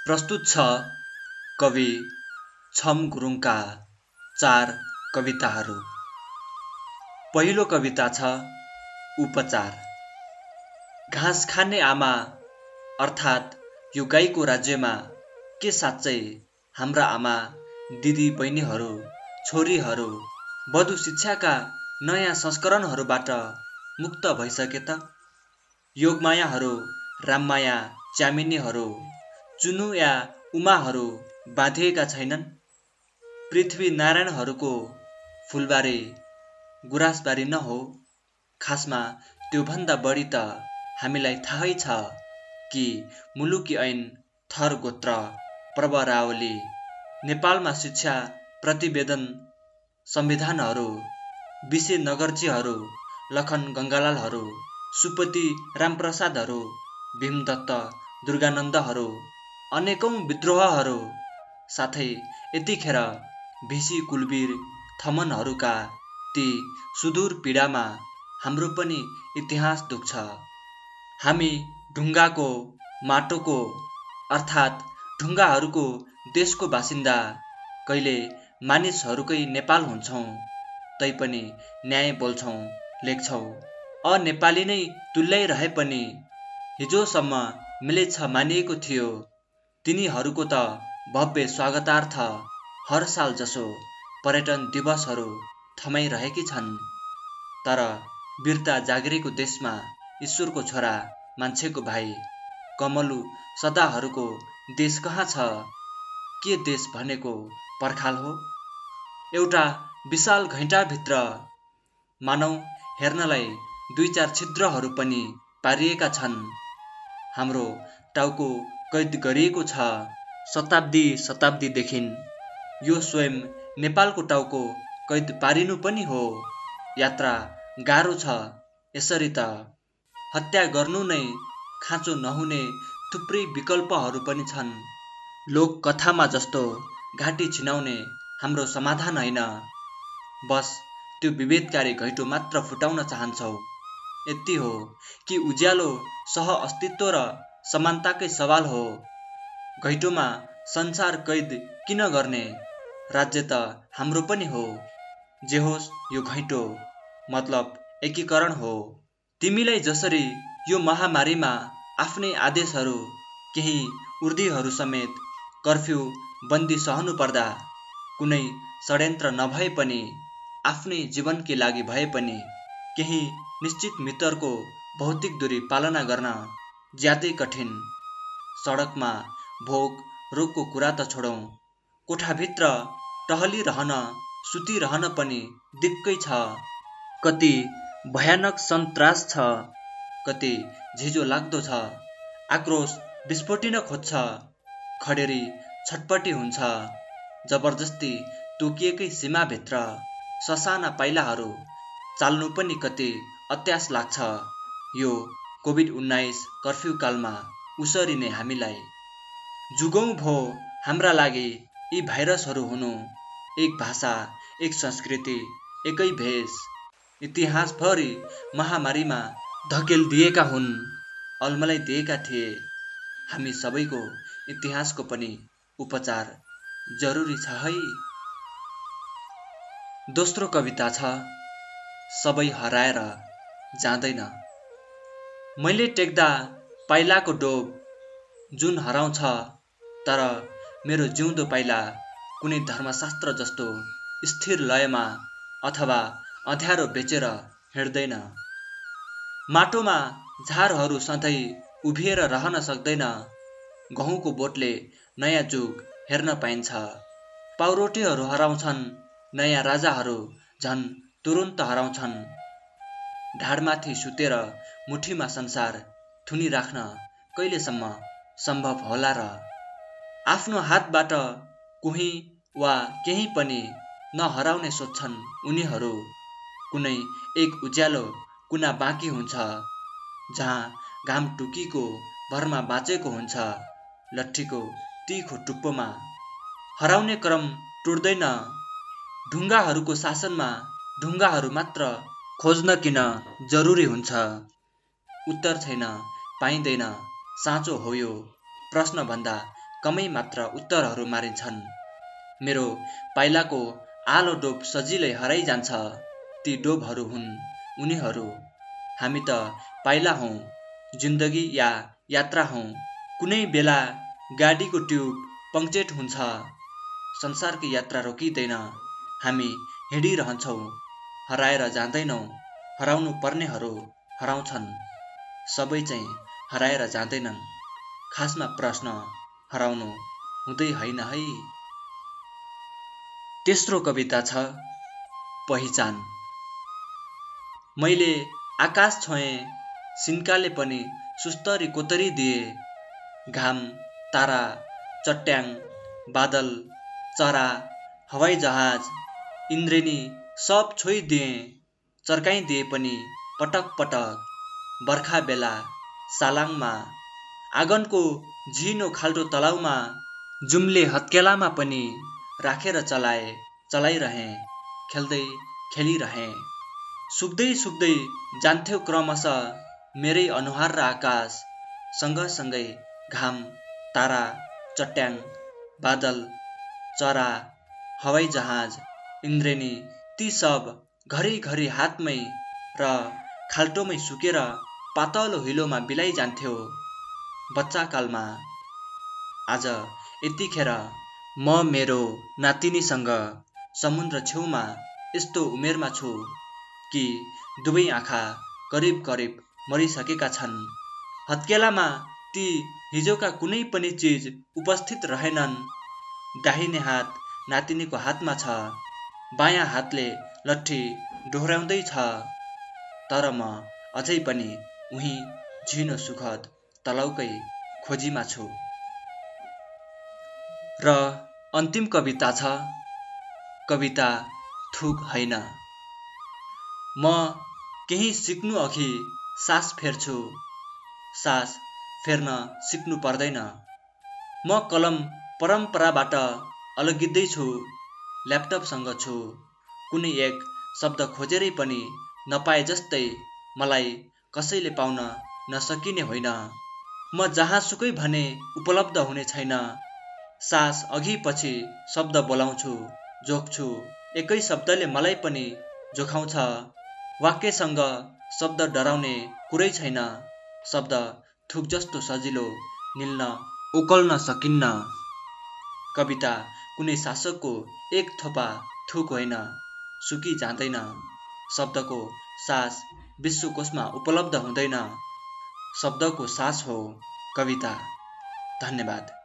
प्रस्तुत छ कवि छम गुरुङका 4 कविताहरू। पहिलो कविता छ उपचार। घाँस खाने आमा अर्थात् यो गाईको राज्यमा के साँच्चै हाम्रा आमा दिदी बहिनीहरू छोरीहरू वधु शिक्षाका नयाँ संस्करणहरूबाट मुक्त भइसके त? योगमायाहरू राममाया च्यामिनीहरू चुनु या उमाहरू बाँधिएका छैनन्? पृथ्वी नारायणहरूको फुलबारी गुराँसबारी न हो? खासमा त्योभन्दा बढी त हामीलाई थाहै छ कि मुलुकी ऐन थर गोत्र प्रवरावली नेपालमा शिक्षा प्रतिवेदन संविधानहरू विशे नगरजीहरू लखन गङ्गालालहरू सुपति रामप्रसादहरू भीमदत्त दुर्गानन्दहरू अनेकौं विद्रोहहरू साथै यतिखेर भिसी कुलवीर थमनहरूका ती सुदूर पीडामा हाम्रो पनि इतिहास दुख्छ। हामी ढुङ्गाको माटोको अर्थात् ढुङ्गाहरूको देशको बासिन्दा कहिले मानिसहरूकै नेपाल हुन्छौँ तैपनि न्याय बोल्छौँ लेख्छौँ अनेपाली नै तुल्याइरहे पनि हिजोसम्म मिलेछ मानिएको थियो तिनीहरूको त भव्य स्वागतार्थ हर साल जसो पर्यटन दिवसहरू थमाइरहेकी छन्। तर वीरता जागेको देशमा ईश्वरको छोरा मान्छेको भाइ कमलु सदाहरूको देश कहाँ छ? के देश भनेको पर्खाल हो? एउटा विशाल घैँटाभित्र मानौ हेर्नलाई 2-4 छिद्रहरू पनि पारिएका छन्। हाम्रो टाउको कैद गरिएको छ शताब्दीदेखि। यो स्वयं नेपालको टाउको कैद पारिनु पनि हो। यात्रा गाह्रो छ यसरी त हत्या गर्नु नै खाँचो नहुने थुप्रै विकल्पहरू पनि छन्। लोक कथामा जस्तो घाँटी छिनाउने हाम्रो समाधान होइन। बस त्यो विभेदकारी घैँटो मात्र फुटाउन चाहन्छौ। यति हो कि उज्यालो सह अस्तित्व र समानताकै सवाल हो। घैँटोमा संसार कैद किन गर्ने? राज्य त हाम्रो पनि हो। जे होस् यो घैँटो मतलब एकीकरण हो। तिमीलाई जसरी यो महामारीमा आफ्नै आदेशहरू केही उर्दीहरू समेत कर्फ्यू बन्दी सहनु पर्दा कुनै षड्यन्त्र नभए पनि आफ्नै जीवनकै लागि भए पनि केही निश्चित मितरको भौतिक दूरी पालना गर्न ज्यादै कठिन। सडकमा भोक रोगको कुरा त छोडौँ, कोठाभित्र टहलिरहन सुतिरहन पनि दिक्कै छ। कति भयानक सन्तास छ, कति झिझो लाग्दो छ। आक्रोश विस्फोटिन खोज्छ, खडेरी छटपटी हुन्छ। जबरजस्ती तोकिएकै सीमाभित्र ससाना पाइलाहरू चाल्नु पनि कति अत्यास लाग्छ। यो कोभिड-19 कर्फ्यू कालमा उसरी नै हामीलाई जुगौँ भो हाम्रा लागि यी भाइरसहरू हुनु। एक भाषा एक संस्कृति एकै भेष इतिहासभरि महामारीमा धकेल दिएका हुन्, अल्मलाइदिएका थिए। हामी सबैको इतिहासको पनि उपचार जरुरी छ है। दोस्रो कविता छ सबै हराएर जाँदैन। मैले टेक्दा पाइलाको डोब जुन हराउँछ, तर मेरो जिउँदो पाइला कुनै धर्मशास्त्र जस्तो स्थिर लयमा अथवा अँध्यारो बेचेर हिँड्दैन। माटोमा झारहरू सधैँ उभिएर रहन सक्दैन। गहुँको बोटले नयाँ जुग हेर्न पाइन्छ। पाउरोटीहरू हराउँछन्, नयाँ राजाहरू झन् तुरुन्त हराउँछन्। ढाडमाथि सुतेर मुठीमा संसार थुनिराख्न कहिलेसम्म सम्भव होला र? आफ्नो हातबाट कोही वा केही पनि नहराउने सोच्छन् उनीहरू। कुनै एक उज्यालो कुना बाँकी हुन्छ जहाँ घाम टुकीको भरमा बाँचेको हुन्छ। लट्ठीको तिखो टुप्पोमा हराउने क्रम टुट्दैन। ढुङ्गाहरूको शासनमा ढुङ्गाहरू मात्र खोज्न किन जरुरी हुन्छ? उत्तर छैन, पाइँदैन। साँचो हो यो प्रश्नभन्दा कमै मात्र उत्तरहरू मारिन्छन्। मेरो पाइलाको आलो डोब सजिलै हराइजान्छ। ती डोबहरू हुन् उनीहरू। हामी त पाइला हौँ, जिन्दगी या यात्रा हौँ। कुनै बेला गाडीको ट्युब पङ्क्चर हुन्छ, संसारको यात्रा रोकिँदैन। हामी हिँडिरहन्छौँ, हराएर जाँदैनौँ। हराउनु पर्नेहरू हराउँछन्, सबै चाहिँ हराएर जाँदैनन्। खासमा प्रश्न हराउनु हुँदै होइन है। तेस्रो कविता छ पहिचान। मैले आकाश छोएँ, सिन्काले पनि सुस्तरी कोतरी दिए। घाम, तारा, चट्याङ, बादल, चरा, हवाई जहाज, इन्द्रेणी सब छोइदिए। चर्काइदिए पनि पटक पटक। बर्खा बेला सालाङमा, आँगनको झिनो खाल्डो तलाउमा, जुम्ले हत्केलामा पनि राखेर चलाइरहे, खेल्दै खेलिरहे। सुक्दै सुक्दै जान्थ्यो क्रमशः मेरै अनुहार र आकाश। सँगसँगै घाम, तारा, चट्याङ, बादल, चरा, हवाई जहाज, इन्द्रेणी ती सब घरिघरि हातमै र खाल्टोमै सुकेर पातलो हिलोमा बिलाइजान्थ्यो बच्चाकालमा। आज यतिखेर म मेरो नातिनीसँग समुद्र छेउमा यस्तो उमेरमा छु कि दुवै आँखा करिब करिब मरिसकेका छन्। हत्केलामा ती हिजोका कुनै पनि चिज उपस्थित रहेनन्। दाहिने हात नातिनीको हातमा छ, बायाँ हातले लट्ठी डोहोर्याउँदै छ। तर म अझै पनि उही झिनो सुखद तलाउकै खोजीमा छु। र अन्तिम कविता छ कविता थुक होइन। म केही सिक्नु अघि सास फेर्छु, सास फेर्न सिक्नु पर्दैन। म कलम परम्पराबाट अलगिँदैछु, ल्यापटपसँग छु। कुनै एक शब्द खोजेरै पनि नपाए जस्तै मलाई कसैले पाउन नसकिने होइन। म जहाँसुकै भने उपलब्ध हुने छैन। सास अघि पछि शब्द बोलाउँछु, जोख्छु। एकै शब्दले मलाई पनि जोखाउँछ। वाक्यसँग शब्द डराउने कुरै छैन। शब्द थुक जस्तो सजिलो, निल्न उकल्न सकिन्न। कविता कुनै शासकको एक थोपा थुक होइन, सुकी जाँदैन। शब्दको सास विश्वकोशमा उपलब्ध हुँदैन। शब्दको सास हो कविता। धन्यवाद।